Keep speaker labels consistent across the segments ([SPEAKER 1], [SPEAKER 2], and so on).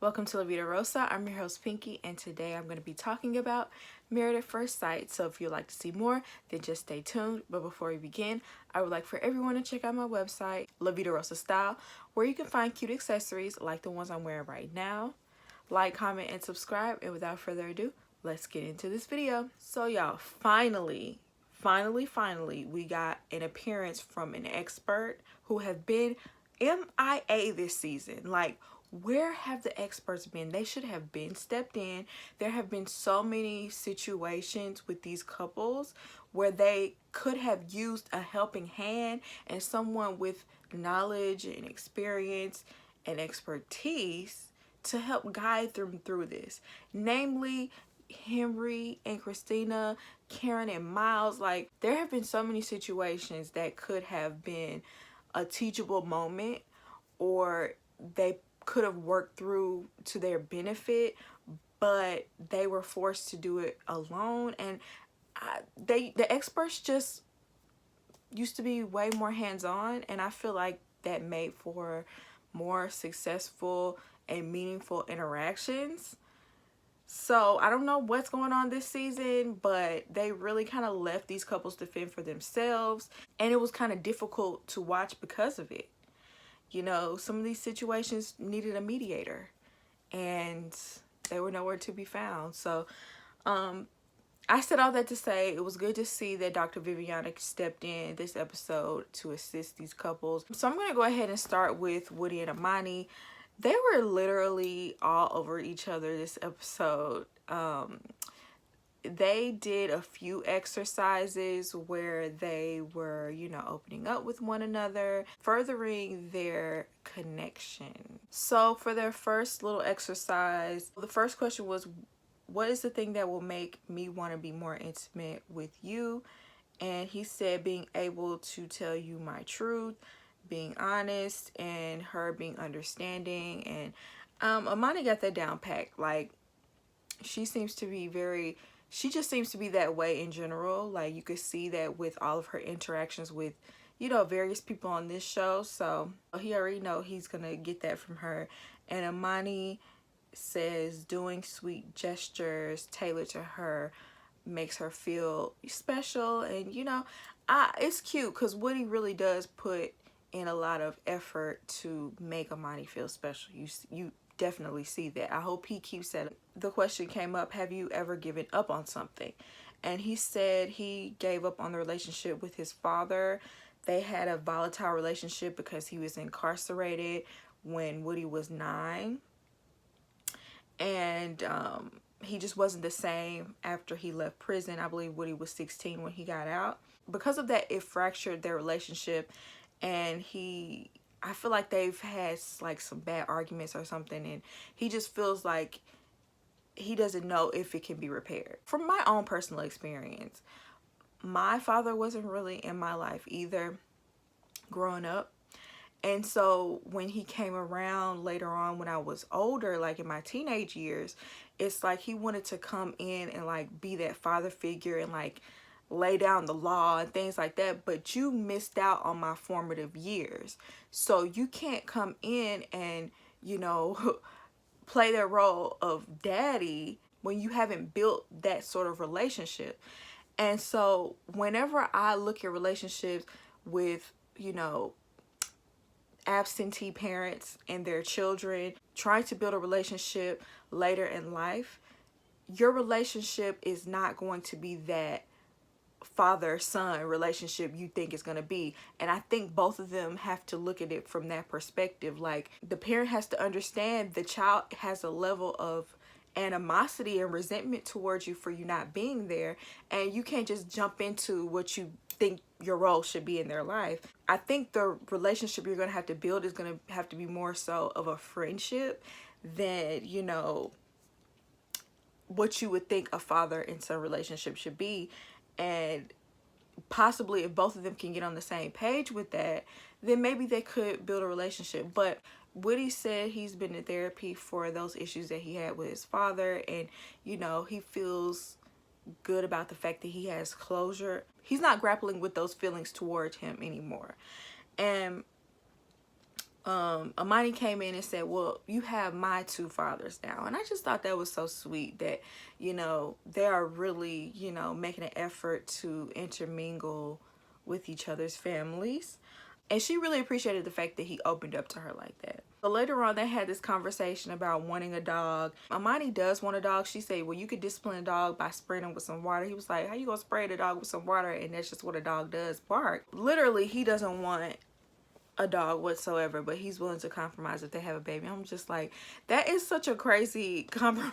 [SPEAKER 1] Welcome to La Vida Rosa. I'm your host Pinky, and today I'm going to be talking about Married at First Sight. So if you'd like to see more, then just stay tuned. But before we begin, I would like for everyone to check out my website, La Vida Rosa Style, where you can find cute accessories like the ones I'm wearing right now. Like, comment, and subscribe. And without further ado, let's get into this video. So y'all, finally, we got an appearance from an expert who have been MIA this season. Like, where have the experts been? They should have been stepped in. There have been so many situations with these couples where they could have used a helping hand and someone with knowledge and experience and expertise to help guide them through this. Namely, Henry and Christina, Karen and Miles. Like, there have been so many situations that could have been a teachable moment, or they could have worked through to their benefit, but they were forced to do it alone. And the experts just used to be way more hands-on, and I feel like that made for more successful and meaningful interactions. So I don't know what's going on this season, but they really kind of left these couples to fend for themselves, and it was kind of difficult to watch because of it. You know, some of these situations needed a mediator, and they were nowhere to be found. So I said all that to say it was good to see that Dr. Viviana stepped in this episode to assist these couples. So I'm going to go ahead and start with Woody and Amani. They were literally all over each other this episode. They did a few exercises where they were, you know, opening up with one another, furthering their connection. So for their first little exercise, the first question was, what is the thing that will make me want to be more intimate with you? And he said being able to tell you my truth, being honest, and her being understanding. And Amani got that down packed. Like, she seems to be she just seems to be that way in general. Like, you could see that with all of her interactions with, you know, various people on this show. So he already know he's gonna get that from her. And Amani says doing sweet gestures tailored to her makes her feel special. And you know, it's cute because Woody really does put in a lot of effort to make Amani feel special. You definitely see that. I hope he keeps that. The question came up, have you ever given up on something? And he said he gave up on the relationship with his father. They had a volatile relationship because he was incarcerated when Woody was 9. And he just wasn't the same after he left prison. I believe Woody was 16 when he got out. Because of that, it fractured their relationship. And I feel like they've had like some bad arguments or something, and he just feels like he doesn't know if it can be repaired. From my own personal experience, my father wasn't really in my life either growing up. And so when he came around later on when I was older, like in my teenage years, it's like he wanted to come in and like be that father figure and like lay down the law and things like that, but you missed out on my formative years. So you can't come in and, you know, play that role of daddy when you haven't built that sort of relationship. And so whenever I look at relationships with, you know, absentee parents and their children trying to build a relationship later in life, your relationship is not going to be that father-son relationship you think is going to be. And I think both of them have to look at it from that perspective. Like, the parent has to understand the child has a level of animosity and resentment towards you for you not being there, and you can't just jump into what you think your role should be in their life. I think the relationship you're going to have to build is going to have to be more so of a friendship than, you know, what you would think a father and son relationship should be. And possibly if both of them can get on the same page with that, then maybe they could build a relationship. But Woody said he's been in therapy for those issues that he had with his father, and you know, he feels good about the fact that he has closure. He's not grappling with those feelings towards him anymore. And Amani came in and said, well, you have my two fathers now. And I just thought that was so sweet that, you know, they are really, you know, making an effort to intermingle with each other's families. And she really appreciated the fact that he opened up to her like that. So later on, they had this conversation about wanting a dog. Amani does want a dog. She said, well, you could discipline a dog by spraying him with some water. He was like, how you gonna spray the dog with some water? And that's just what a dog does, bark. Literally, he doesn't want a dog whatsoever, but he's willing to compromise if they have a baby. I'm just like, that is such a crazy compromise.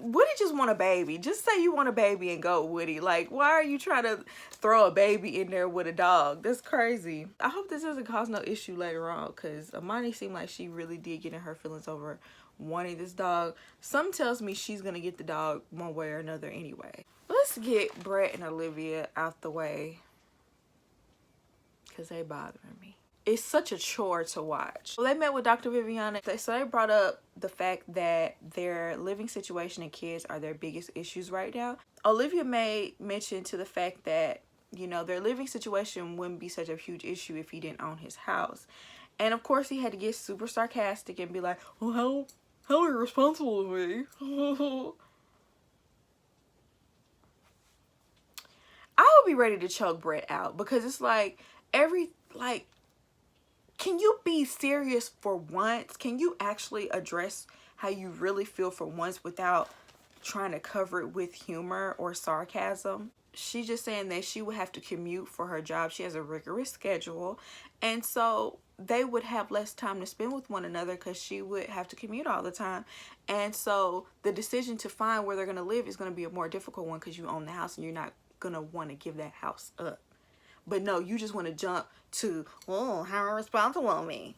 [SPEAKER 1] Woody just want a baby. Just say you want a baby and go, Woody. Like, why are you trying to throw a baby in there with a dog? That's crazy. I hope this doesn't cause no issue later on, because Amani seemed like she really did get in her feelings over wanting this dog. Something tells me she's gonna get the dog one way or another anyway. Let's get Brett and Olivia out the way, because they bothering me. It's such a chore to watch. Well, they met with Dr. Viviana. So they brought up the fact that their living situation and kids are their biggest issues right now. Olivia made mention to the fact that, you know, their living situation wouldn't be such a huge issue if he didn't own his house. And of course he had to get super sarcastic and be like, well, how irresponsible of me. I would be ready to choke Brett out, because it's like, can you be serious for once? Can you actually address how you really feel for once without trying to cover it with humor or sarcasm? She's just saying that she would have to commute for her job. She has a rigorous schedule, and so they would have less time to spend with one another because she would have to commute all the time. And so the decision to find where they're going to live is going to be a more difficult one, because you own the house and you're not going to want to give that house up. But no, you just want to jump to, oh, how irresponsible of me.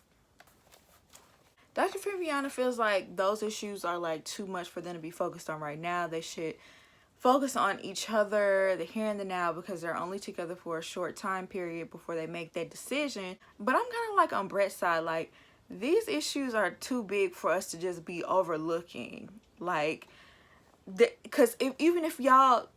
[SPEAKER 1] Dr. Viviana feels like those issues are like too much for them to be focused on right now. They should focus on each other, the here and the now, because they're only together for a short time period before they make that decision. But I'm kind of like on Brett's side, like, these issues are too big for us to just be overlooking. Like, because even if y'all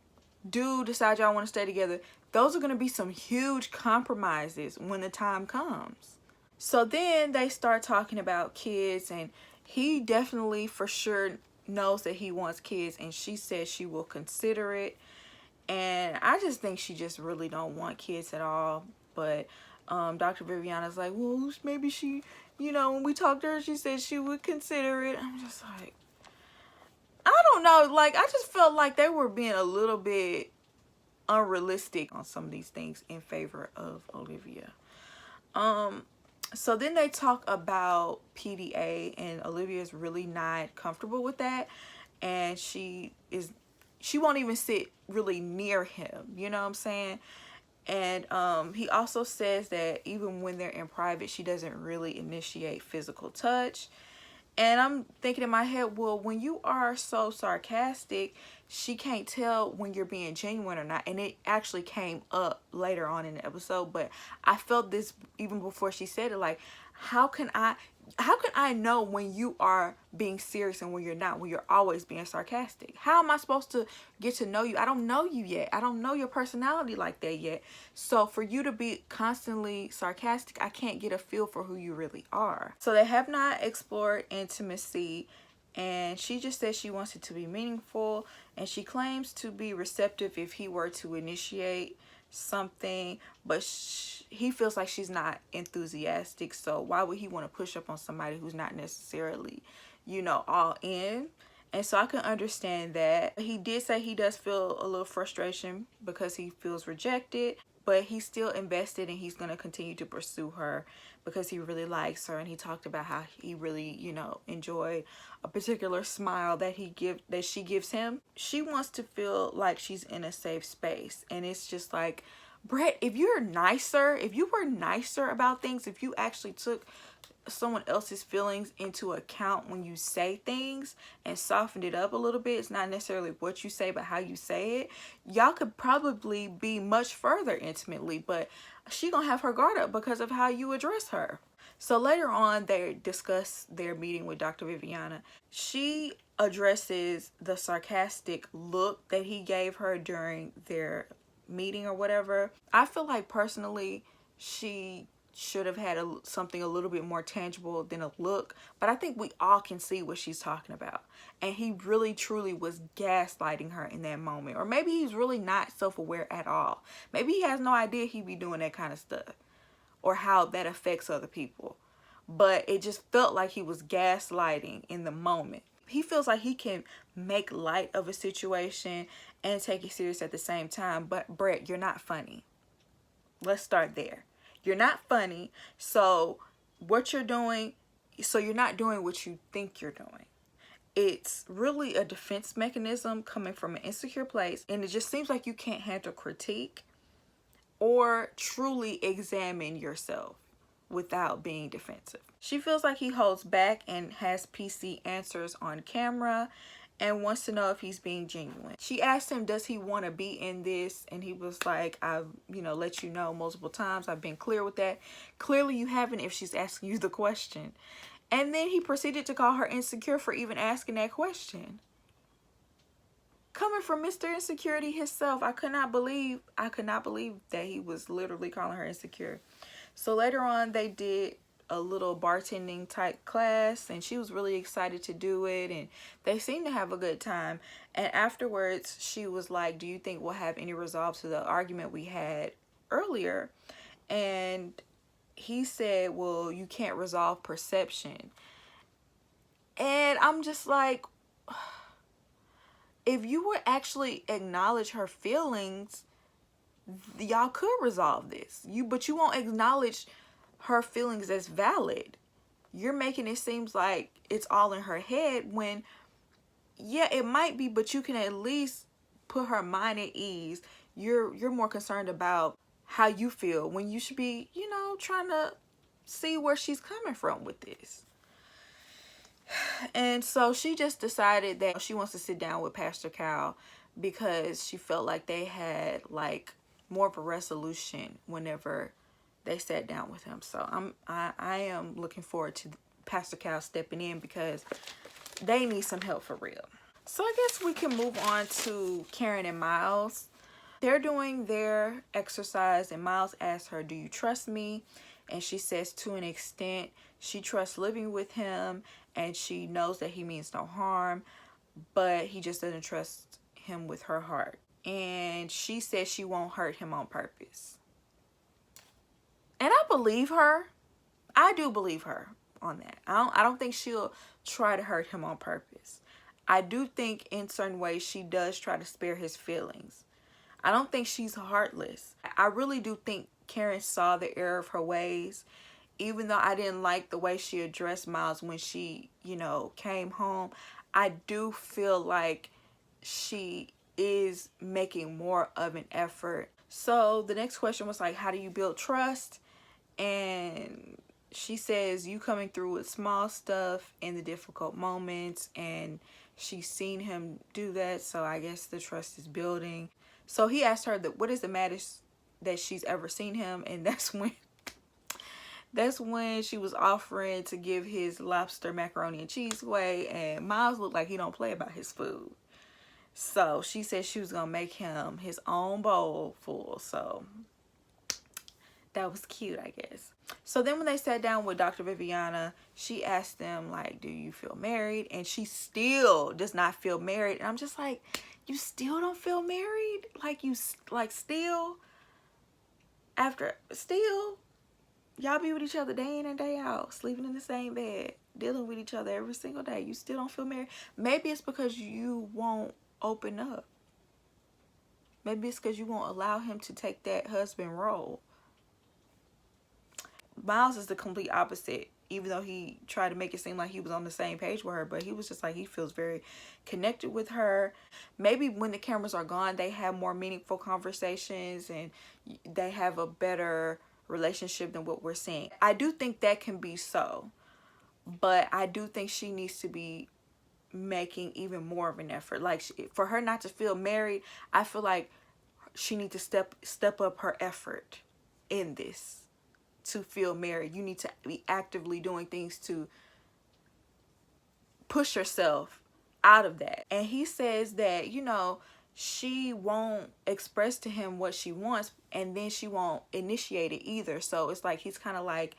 [SPEAKER 1] do decide y'all want to stay together, those are going to be some huge compromises when the time comes. So then they start talking about kids, and he definitely for sure knows that he wants kids, and she says she will consider it. And I just think she just really don't want kids at all. But Dr. Viviana's like, well, maybe she, you know, when we talked to her, she said she would consider it. I'm just like, I don't know. Like, I just felt like they were being a little bit unrealistic on some of these things in favor of Olivia. So then they talk about PDA, and Olivia is really not comfortable with that, and she won't even sit really near him, you know what I'm saying? And he also says that even when they're in private, she doesn't really initiate physical touch. And I'm thinking in my head, well, when you are so sarcastic, she can't tell when you're being genuine or not. And it actually came up later on in the episode, but I felt this even before she said it. Like, how can I know when you are being serious and when you're not, when you're always being sarcastic? How am I supposed to get to know you? I don't know you yet. I don't know your personality like that yet. So for you to be constantly sarcastic, I can't get a feel for who you really are. So they have not explored intimacy, and she just says she wants it to be meaningful, and she claims to be receptive if he were to initiate something, but he feels like she's not enthusiastic. So why would he want to push up on somebody who's not necessarily, you know, all in? And so I can understand that. He did say he does feel a little frustration because he feels rejected, but he's still invested, and he's going to continue to pursue her because he really likes her. And he talked about how he really, you know, enjoyed a particular smile that she gives him. She wants to feel like she's in a safe space. And it's just like, Brett, if you were nicer about things, if you actually took someone else's feelings into account when you say things and softened it up a little bit, it's not necessarily what you say but how you say it, y'all could probably be much further intimately. But she gonna have her guard up because of how you address her. So later on, they discuss their meeting with Dr. Viviana. She addresses the sarcastic look that he gave her during their meeting or whatever. I feel like personally she should have had something a little bit more tangible than a look, but I think we all can see what she's talking about. And he really truly was gaslighting her in that moment. Or maybe he's really not self-aware at all. Maybe he has no idea he'd be doing that kind of stuff or how that affects other people. But it just felt like he was gaslighting in the moment. He feels like he can make light of a situation and take it serious at the same time. But Brett, you're not funny. Let's start there. You're not funny. So what you're doing, so you're not doing what you think you're doing. It's really a defense mechanism coming from an insecure place. And it just seems like you can't handle critique or truly examine yourself without being defensive. She feels like he holds back and has PC answers on camera and wants to know if he's being genuine. She asked him, does he want to be in this? And he was like, I've, let you know multiple times. I've been clear with that. Clearly you haven't if she's asking you the question. And then he proceeded to call her insecure for even asking that question. Coming from Mr. Insecurity himself, I could not believe that he was literally calling her insecure. So later on, they did a little bartending type class, and she was really excited to do it, and they seemed to have a good time. And afterwards, she was like, do you think we'll have any resolve to the argument we had earlier? And he said, well, you can't resolve perception. And I'm just like, if you would actually acknowledge her feelings, y'all could resolve this. But you won't acknowledge her feelings as valid. You're making it seem like it's all in her head when, yeah, it might be, but you can at least put her mind at ease. You're more concerned about how you feel when you should be, trying to see where she's coming from with this. And so she just decided that she wants to sit down with Pastor Cal because she felt like they had like more of a resolution whenever they sat down with him. So I am looking forward to Pastor Cal stepping in because they need some help for real. So I guess we can move on to Karen and Miles. They're doing their exercise and Miles asks her, do you trust me? And she says to an extent. She trusts living with him and she knows that he means no harm, but he just doesn't trust him with her heart. And she says she won't hurt him on purpose. And I believe her. I do believe her on that. I don't think she'll try to hurt him on purpose. I do think in certain ways she does try to spare his feelings. I don't think she's heartless. I really do think Karen saw the error of her ways. Even though I didn't like the way she addressed Miles when she, came home, I do feel like she is making more of an effort. So the next question was like, how do you build trust? And she says, you coming through with small stuff in the difficult moments. And she's seen him do that. So I guess the trust is building. So he asked her that what is the maddest that she's ever seen him. And that's when she was offering to give his lobster macaroni and cheese away. And Miles looked like he don't play about his food. So she said she was going to make him his own bowl full. So that was cute, I guess. So then when they sat down with Dr. Viviana, she asked them, like, do you feel married? And she still does not feel married. And I'm just like, you still don't feel married? Still? Y'all be with each other day in and day out, sleeping in the same bed, dealing with each other every single day. You still don't feel married? Maybe it's because you won't open up. Maybe it's because you won't allow him to take that husband role. Miles is the complete opposite. Even though he tried to make it seem like he was on the same page with her, but he was just like, he feels very connected with her. Maybe when the cameras are gone, they have more meaningful conversations and they have a better relationship than what we're seeing. I do think that can be so, but I do think she needs to be making even more of an effort. Like, for her not to feel married, I feel like she needs to step up her effort in this to feel married. You need to be actively doing things to push yourself out of that. And he says that, she won't express to him what she wants, and then she won't initiate it either. So it's like he's kind of like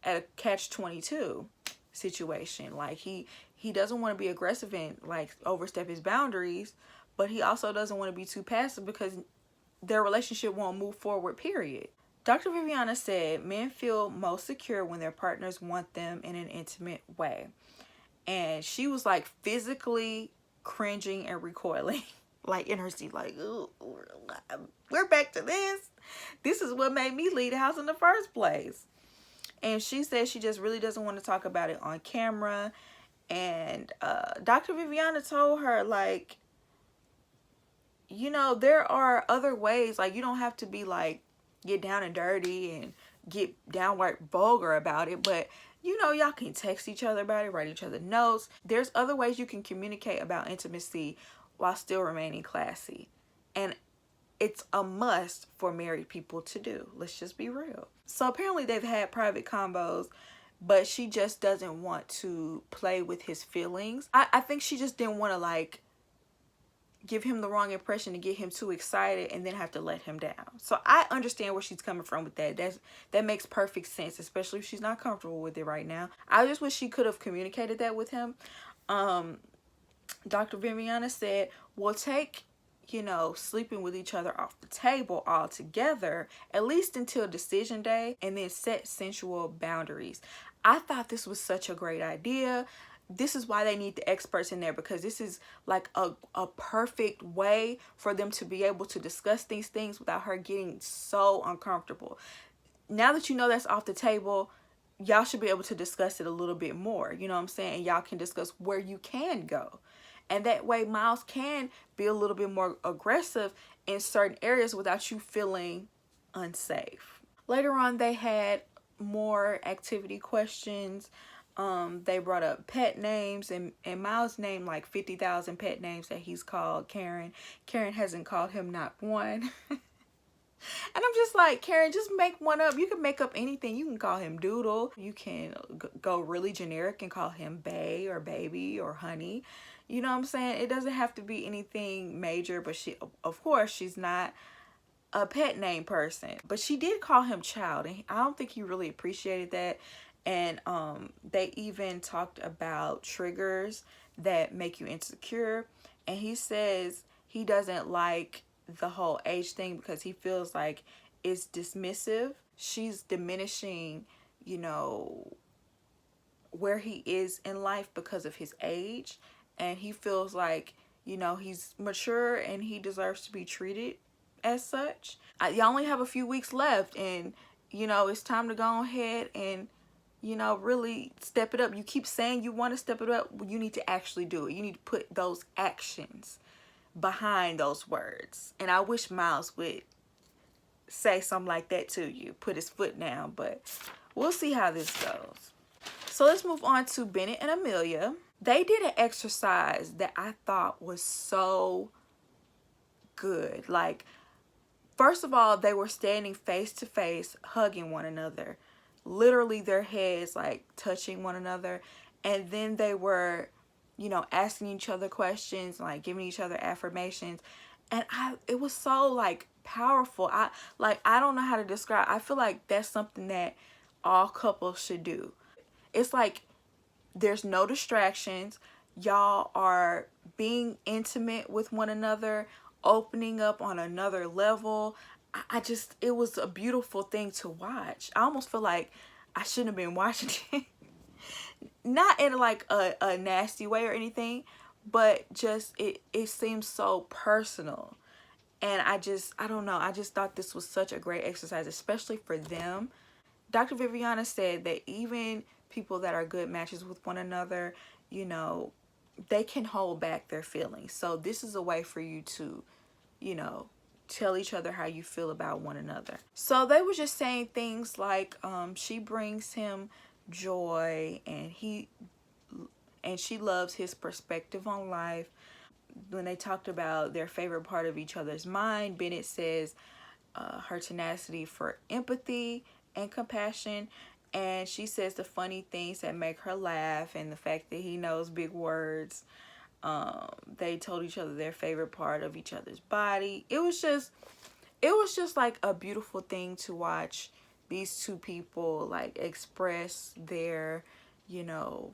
[SPEAKER 1] at a catch-22 situation. Like he doesn't want to be aggressive and like overstep his boundaries, but he also doesn't want to be too passive because their relationship won't move forward, period. Dr. Viviana said men feel most secure when their partners want them in an intimate way. And she was like physically cringing and recoiling, like in her seat, like, ooh, we're back to this. This is what made me leave the house in the first place. And she said she just really doesn't want to talk about it on camera. And Dr. Viviana told her, like, you know, there are other ways. Like, you don't have to be like, get down and dirty and get downright vulgar about it. But, you know, y'all can text each other about it, write each other notes. There's other ways you can communicate about intimacy while still remaining classy. And it's a must for married people to do. Let's just be real. So apparently they've had private combos, but she just doesn't want to play with his feelings. I think she just didn't want to like give him the wrong impression to get him too excited and then have to let him down. So I understand where she's coming from with that. That makes perfect sense, especially if she's not comfortable with it right now. I just wish she could have communicated that with him. Dr. Viviana said, we'll take, you know, sleeping with each other off the table altogether, at least until decision day, and then set sensual boundaries. I thought this was such a great idea. This is why they need the experts in there, because this is like a perfect way for them to be able to discuss these things without her getting so uncomfortable. Now that you know that's off the table, y'all should be able to discuss it a little bit more. You know what I'm saying? And y'all can discuss where you can go. And that way Miles can be a little bit more aggressive in certain areas without you feeling unsafe. Later on, they had more activity questions. They brought up pet names, and Miles named like 50,000 pet names that he's called Karen. Karen hasn't called him not one. And I'm just like, Karen, just make one up. You can make up anything. You can call him Doodle. You can go really generic and call him Bae or Baby or Honey. You know what I'm saying? It doesn't have to be anything major, but she, of course, she's not a pet name person. But she did call him Child, and I don't think he really appreciated that. And they even talked about triggers that make you insecure. And he says he doesn't like the whole age thing because he feels like it's dismissive. She's diminishing, you know, where he is in life because of his age. And he feels like, you know, he's mature and he deserves to be treated as such. You only have a few weeks left, and, you know, it's time to go ahead and, you know, really step it up. You keep saying you want to step it up. You need to actually do it. You need to put those actions behind those words. And I wish Miles would say something like that to you, put his foot down, but we'll see how this goes. So let's move on to Bennett and Amelia. They did an exercise that I thought was so good. Like, first of all, they were standing face to face, hugging one another, literally their heads like touching one another. And then they were, you know, asking each other questions, like giving each other affirmations. And it was so like powerful. I don't know how to describe. I feel like that's something that all couples should do. It's like there's no distractions. Y'all are being intimate with one another, opening up on another level. It was a beautiful thing to watch. I almost feel like I shouldn't have been watching it. Not in like a nasty way or anything, but just it seems so personal. And I don't know, I just thought this was such a great exercise, especially for them. Dr. Viviana said that even people that are good matches with one another, you know, they can hold back their feelings. So this is a way for you to, you know, tell each other how you feel about one another. So they were just saying things like she brings him joy, and she loves his perspective on life. When they talked about their favorite part of each other's mind, Bennett says her tenacity for empathy and compassion, and she says the funny things that make her laugh and the fact that he knows big words. They told each other their favorite part of each other's body. It was just like a beautiful thing to watch these two people like express their, you know,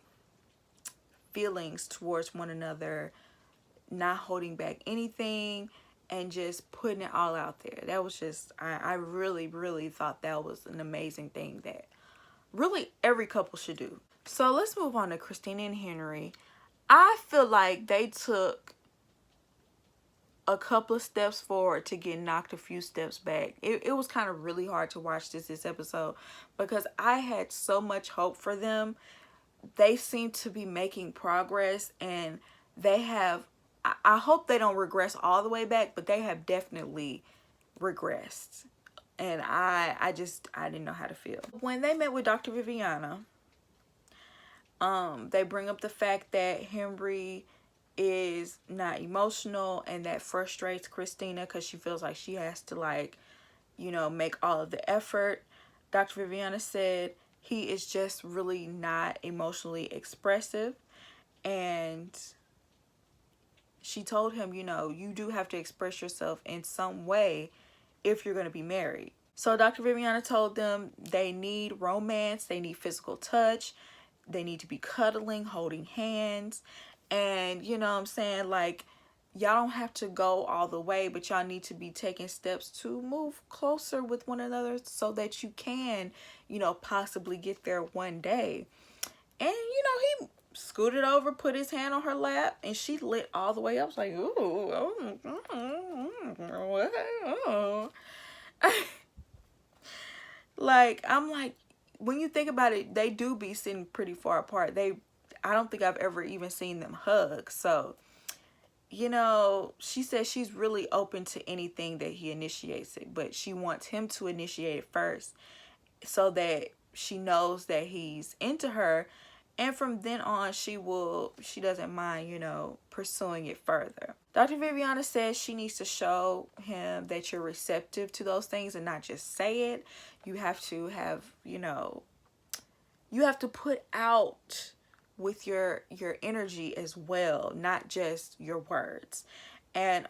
[SPEAKER 1] feelings towards one another, not holding back anything and just putting it all out there. That was just, I really, really thought that was an amazing thing that really every couple should do. So let's move on to Christina and Henry. I feel like they took a couple of steps forward to get knocked a few steps back. It was kind of really hard to watch this episode because I had so much hope for them. They seem to be making progress, and they have, I hope they don't regress all the way back, but they have definitely regressed. And I didn't know how to feel. When they met with Dr. Viviana, they bring up the fact that Henry is not emotional, and that frustrates Christina because she feels like she has to, like, you know, make all of the effort. Dr. Viviana said he is just really not emotionally expressive, and she told him, you know, you do have to express yourself in some way if you're going to be married. So Dr. Viviana told them they need romance, they need physical touch, they need to be cuddling, holding hands. And you know what I'm saying, like, y'all don't have to go all the way, but y'all need to be taking steps to move closer with one another so that you can, you know, possibly get there one day. And you know, he scooted over, put his hand on her lap, and she lit all the way up. I was like, ooh, oh. Like, I'm like, when you think about it, they do be sitting pretty far apart. I don't think I've ever even seen them hug. So, you know, she says she's really open to anything that he initiates it, but she wants him to initiate it first so that she knows that he's into her. And from then on, she doesn't mind, you know, pursuing it further. Dr. Viviana says she needs to show him that you're receptive to those things and not just say it. You have to have, you know, you have to put out with your energy as well, not just your words. And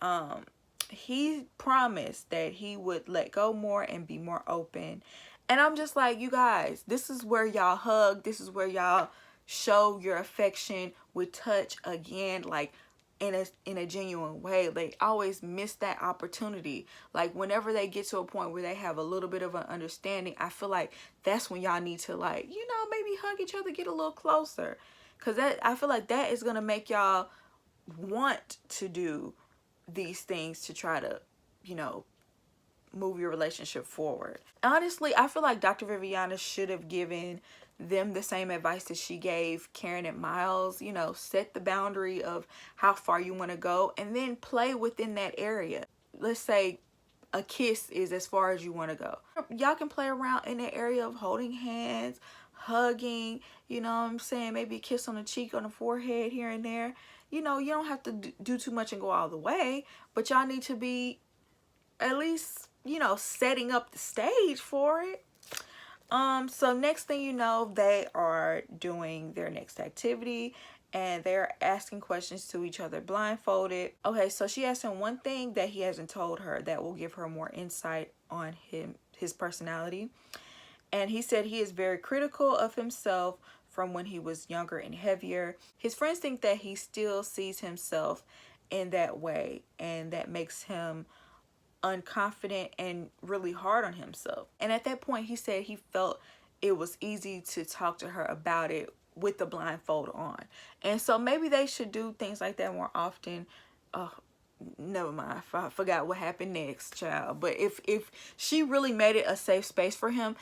[SPEAKER 1] he promised that he would let go more and be more open. And I'm just like, you guys, this is where y'all hug, this is where y'all show your affection with touch again, like in a genuine way. They always miss that opportunity. Like, whenever they get to a point where they have a little bit of an understanding, I feel like that's when y'all need to, like, you know, maybe hug each other, get a little closer. Because I feel like that is going to make y'all want to do these things to try to, you know, move your relationship forward. Honestly, I feel like Dr. Viviana should have given them the same advice that she gave Karen and Miles. You know, set the boundary of how far you want to go and then play within that area. Let's say a kiss is as far as you want to go. Y'all can play around in the area of holding hands, hugging, you know what I'm saying, maybe a kiss on the cheek, on the forehead here and there. You know, you don't have to do too much and go all the way, but y'all need to be at least, you know, setting up the stage for it. So next thing you know, they are doing their next activity and they're asking questions to each other blindfolded. Okay, so she asked him one thing that he hasn't told her that will give her more insight on his personality. And he said he is very critical of himself from when he was younger and heavier. His friends think that he still sees himself in that way, and that makes him unconfident and really hard on himself. And at that point, he said he felt it was easy to talk to her about it with the blindfold on. And so maybe they should do things like that more often. Oh, never mind, I forgot what happened next, child. But if she really made it a safe space for him,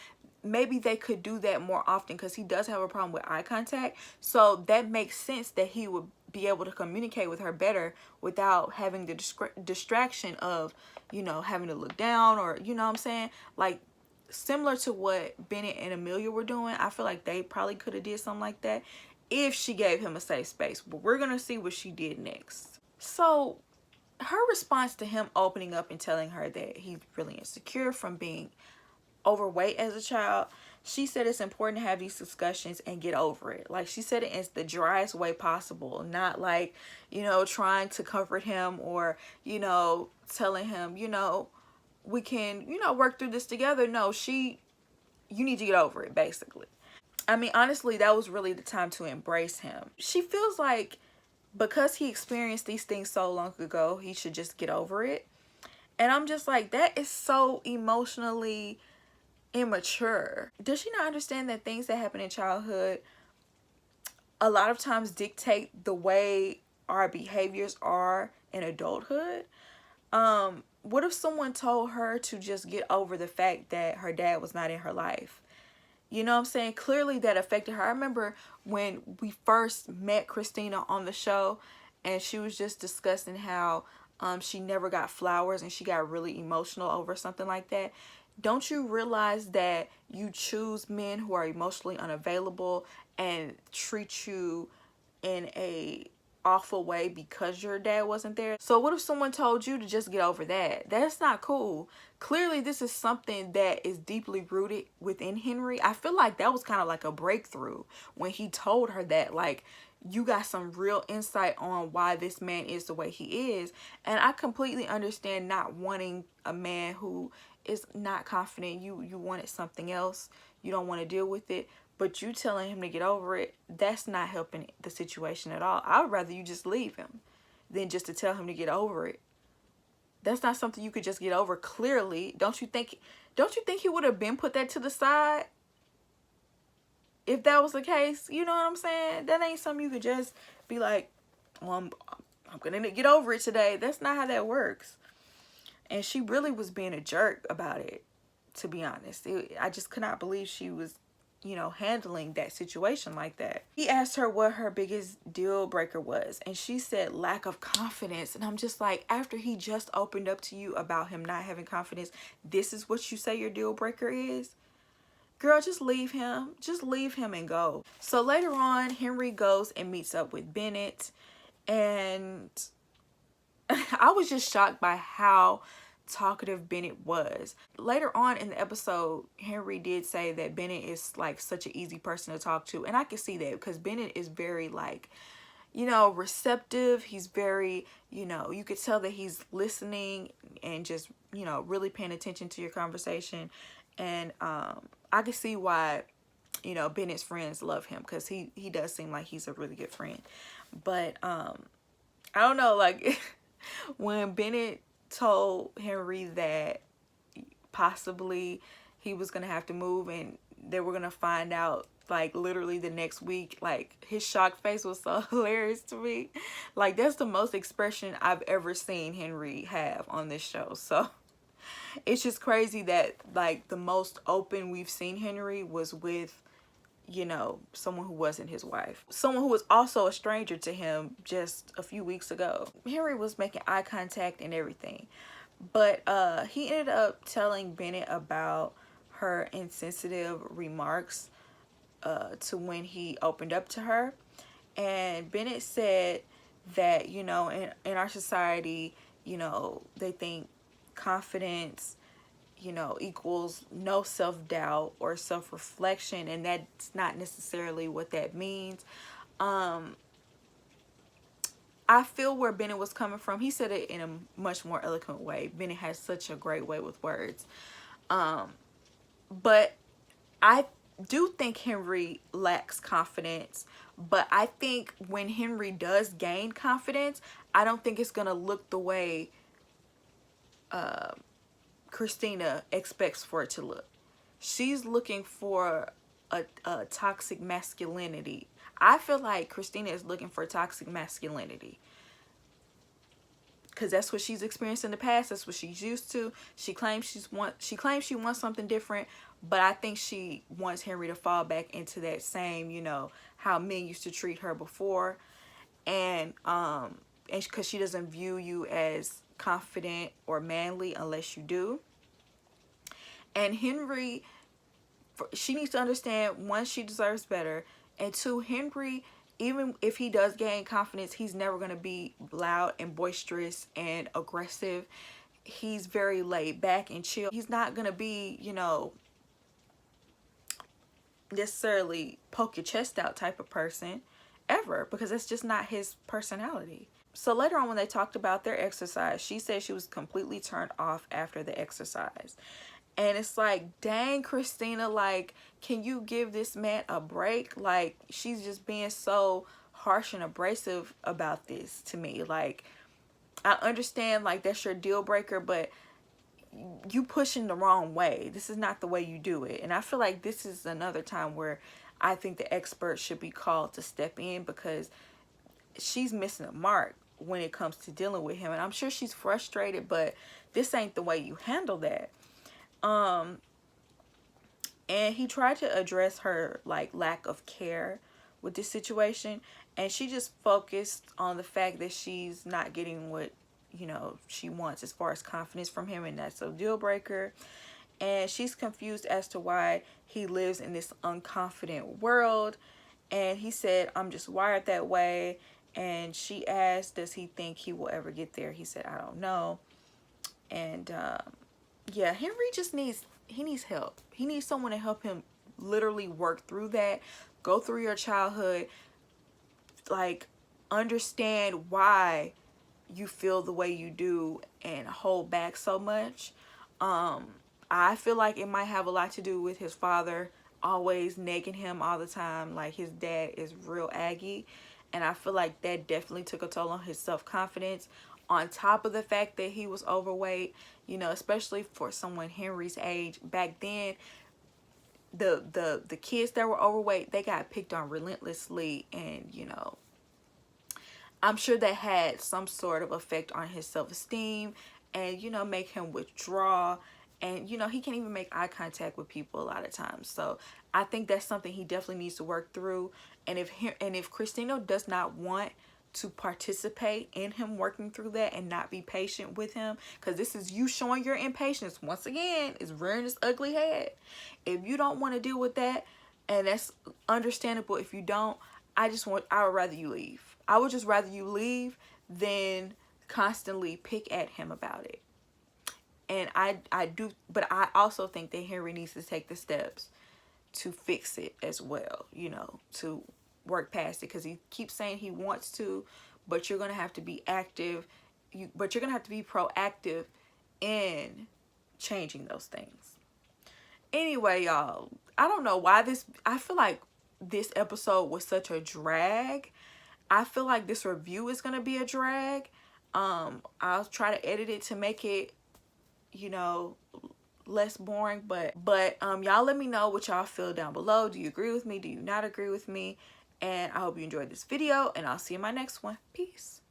[SPEAKER 1] maybe they could do that more often, because he does have a problem with eye contact. So that makes sense that he would be able to communicate with her better without having the distraction of, you know, having to look down, or, you know what I'm saying, like similar to what Bennett and Amelia were doing. I feel like they probably could have did something like that if she gave him a safe space. But we're gonna see what she did next. So her response to him opening up and telling her that he's really insecure from being overweight as a child, She said it's important to have these discussions and get over it. Like, she said it in the driest way possible, not like, you know, trying to comfort him or, you know, telling him, you know, we can, you know, work through this together. No, you need to get over it, basically. I mean, honestly, that was really the time to embrace him. She feels like because he experienced these things so long ago, he should just get over it. And I'm just like, that is so emotionally immature. Does she not understand that things that happen in childhood a lot of times dictate the way our behaviors are in adulthood? What if someone told her to just get over the fact that her dad was not in her life? You know what I'm saying? Clearly that affected her. I remember when we first met Christina on the show, and she was just discussing how she never got flowers and she got really emotional over something like that. Don't you realize that you choose men who are emotionally unavailable and treat you in a awful way because your dad wasn't there? So what if someone told you to just get over that? That's not cool. Clearly this is something that is deeply rooted within Henry. I feel like that was kind of like a breakthrough when he told her that, like, you got some real insight on why this man is the way he is. And I completely understand not wanting a man who is not confident. You wanted something else. You don't want to deal with it. But you telling him to get over it, that's not helping the situation at all. I would rather you just leave him than just to tell him to get over it. That's not something you could just get over. Clearly, don't you think he would have been put that to the side if that was the case? You know what I'm saying? That ain't something you could just be like, well, I'm gonna get over it today. That's not how that works. And she really was being a jerk about it, to be honest. I just could not believe she was, you know, handling that situation like that. He asked her what her biggest deal breaker was, and she said lack of confidence. And I'm just like, after he just opened up to you about him not having confidence, this is what you say your deal breaker is? Girl, just leave him. Just leave him and go. So later on, Henry goes and meets up with Bennett, and I was just shocked by how talkative Bennett was. Later on in the episode, Henry did say that Bennett is like such an easy person to talk to, and I can see that because Bennett is very, like, you know, receptive. He's very, you know, you could tell that he's listening and just, you know, really paying attention to your conversation. And I can see why, you know, Bennett's friends love him, because he does seem like he's a really good friend. But I don't know, like when Bennett told Henry that possibly he was gonna have to move and they were gonna find out like literally the next week, like his shocked face was so hilarious to me. Like, that's the most expression I've ever seen Henry have on this show. So it's just crazy that like the most open we've seen Henry was with, you know, someone who wasn't his wife, someone who was also a stranger to him just a few weeks ago. Henry was making eye contact and everything, but he ended up telling Bennett about her insensitive remarks to when he opened up to her. And Bennett said that, you know, in our society, you know, they think confidence, you know, equals no self-doubt or self-reflection, and that's not necessarily what that means. I feel where Bennett was coming from. He said it in a much more eloquent way. Bennett has such a great way with words. But I do think Henry lacks confidence. But I think when Henry does gain confidence, I don't think it's gonna look the way Christina expects for it to look. She's looking for a toxic masculinity. I feel like Christina is looking for toxic masculinity because that's what she's experienced in the past. That's what she's used to. She claims she wants something different, but I think she wants Henry to fall back into that same, you know, how men used to treat her before, and because she doesn't view you as confident or manly unless you do. And Henry, she needs to understand, one, she deserves better, and two, Henry, even if he does gain confidence, he's never going to be loud and boisterous and aggressive. He's very laid back and chill. He's not going to be, you know, necessarily poke your chest out type of person ever, because that's just not his personality. So later on, when they talked about their exercise, she said she was completely turned off after the exercise. And it's like, dang, Christina, like, can you give this man a break? Like, she's just being so harsh and abrasive about this to me. Like, I understand, like, that's your deal breaker, but you pushing the wrong way. This is not the way you do it. And I feel like this is another time where I think the expert should be called to step in, because she's missing a mark when it comes to dealing with him. And I'm sure she's frustrated, but this ain't the way you handle that. And he tried to address her, like, lack of care with this situation, and she just focused on the fact that she's not getting what, you know, she wants as far as confidence from him, and that's a deal breaker. And she's confused as to why he lives in this unconfident world. And he said, I'm just wired that way. And she asked, does he think he will ever get there? He said, I don't know. And yeah, Henry just needs help. He needs someone to help him literally work through that, go through your childhood, like, understand why you feel the way you do and hold back so much. I feel like it might have a lot to do with his father always nagging him all the time. Like, his dad is real aggy, and I feel like that definitely took a toll on his self-confidence, on top of the fact that he was overweight. You know, especially for someone Henry's age. Back then, the kids that were overweight, they got picked on relentlessly, and, you know, I'm sure that had some sort of effect on his self-esteem, and, you know, make him withdraw. And, you know, he can't even make eye contact with people a lot of times. So I think that's something he definitely needs to work through. And if Christina does not want to participate in him working through that and not be patient with him, because this is you showing your impatience once again, is rearing its ugly head. If you don't want to deal with that, and that's understandable if you don't, I would rather you leave. I would just rather you leave than constantly pick at him about it. And but I also think that Henry needs to take the steps to fix it as well, you know, to work past it, because he keeps saying he wants to, but you're going to have to be active. But you're going to have to be proactive in changing those things. Anyway, y'all, I don't know why I feel like this episode was such a drag. I feel like this review is going to be a drag. I'll try to edit it to make it, you know, less boring, but y'all let me know what y'all feel down below. Do you agree with me? Do you not agree with me? And I hope you enjoyed this video, and I'll see you in my next one. Peace.